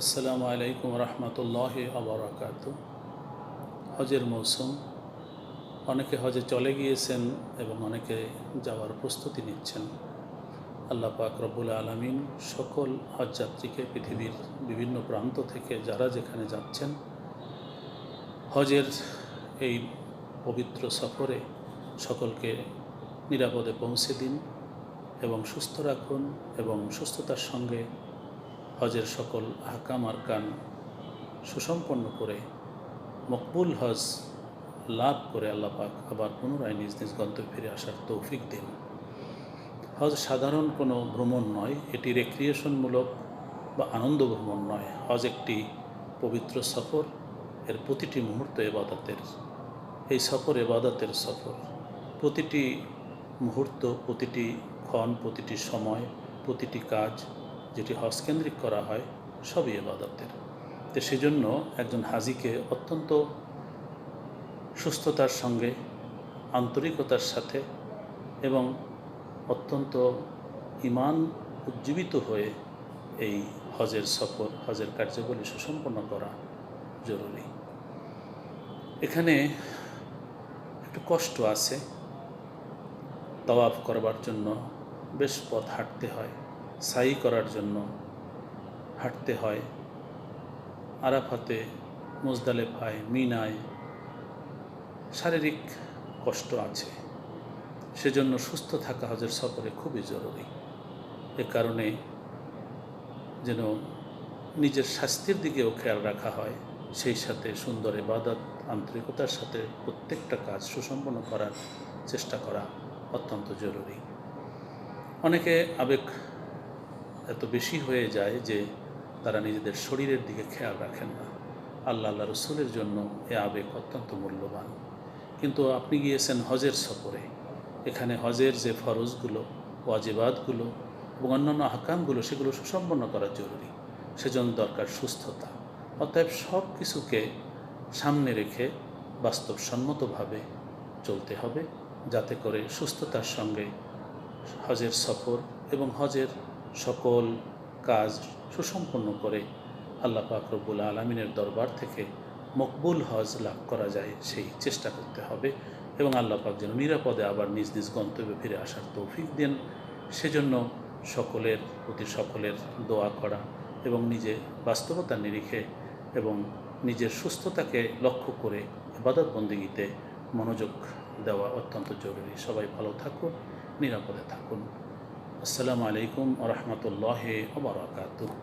আসসালামু আলাইকুম রহমতুল্লাহি আবরাকাত। হজের মৌসুম, অনেকে হজে চলে গিয়েছেন এবং অনেকে যাওয়ার প্রস্তুতি নিচ্ছেন। আল্লাহ পাক রব্বুল আলামিন সকল হজযাত্রীকে পৃথিবীর বিভিন্ন প্রান্ত থেকে যারা যেখানে যাচ্ছেন হজের এই পবিত্র সফরে সকলকে নিরাপদে পৌঁছে দিন এবং সুস্থ রাখুন এবং সুস্থতার সঙ্গে হজের সকল আহকাম আরকান সুসম্পন্ন করে মকবুল হজ লাভ করে আল্লাহ পাক আবার পুনরায় নিজ নিজ গন্তব্যে ফিরে আসার তৌফিক দিন। হজ সাধারণ কোনো ভ্রমণ নয়, এটি রেক্রিয়েশনমূলক বা আনন্দ ভ্রমণ নয়। হজ একটি পবিত্র সফর, এর প্রতিটি মুহূর্ত ইবাদতের। এই সফর ইবাদতের সফর, প্রতিটি মুহূর্ত, প্রতিটি ক্ষণ, প্রতিটি সময়, প্রতিটি কাজ যেটি হজ কেন্দ্রিক করা হয় সবই ইবাদতের। তো সেজন্য একজন হাজিকে অত্যন্ত সুস্থতার সঙ্গে, আন্তরিকতার সাথে এবং অত্যন্ত ঈমান উজ্জীবিত হয়ে এই হজের সফর, হজের কার্যাবলী সুসম্পন্ন করা জরুরি। এখানে একটু কষ্ট আছে। তাওয়াফ করবার জন্য বেশ পথ হাঁটতে হয়, সাই করার জন্য হাঁটতে হয়, আরাফাতে, মুজদালেফায়, মিনায় শারীরিক কষ্ট আছে। সেজন্য সুস্থ থাকা হজের সফরে খুবই জরুরি। এ কারণে যেন নিজের স্বাস্থ্যের দিকেও খেয়াল রাখা হয়, সেই সাথে সুন্দর ইবাদত, আন্তরিকতার সাথে প্রত্যেকটা কাজ সুসম্পন্ন করার চেষ্টা করা অত্যন্ত জরুরি। অনেকে আবেগ এত বেশি হয়ে যায় যে তারা নিজেদের শরীরের দিকে খেয়াল রাখেন না। আল্লাহ রসুলের জন্য এ আবেগ অত্যন্ত মূল্যবান। কিন্তু আপনি গিয়েছেন হজের সফরে, এখানে হজের যে ফরজগুলো, ওয়াজিবাতগুলো এবং অন্যান্য আহকামগুলো সেগুলো সুসম্পন্ন করা জরুরি। সেজন্য দরকার সুস্থতা। অতএব সব কিছুকে সামনে রেখে বাস্তবসম্মতভাবে চলতে হবে, যাতে করে সুস্থতার সঙ্গে হজের সফর এবং হজের সকল কাজ সুসম্পন্ন করে আল্লাহ পাক রব্বুল আলামিনের দরবার থেকে মকবুল হজ লাভ করা যায়, সেই চেষ্টা করতে হবে। এবং আল্লাহ পাক যেন নিরাপদে আবার নিজ নিজ গন্তব্যে ফিরে আসার তৌফিক দেন, সেজন্য সকলের প্রতি সকলের দোয়া করা এবং নিজে বাস্তবতার নিরিখে এবং নিজের সুস্থতাকে লক্ষ্য করে ইবাদত বন্দেগীতে মনোযোগ দেওয়া অত্যন্ত জরুরি। সবাই ভালো থাকুন, নিরাপদে থাকুন। আসসালামু আলাইকুম ওয়া রাহমাতুল্লাহি ওয়া বারাকাতুহু।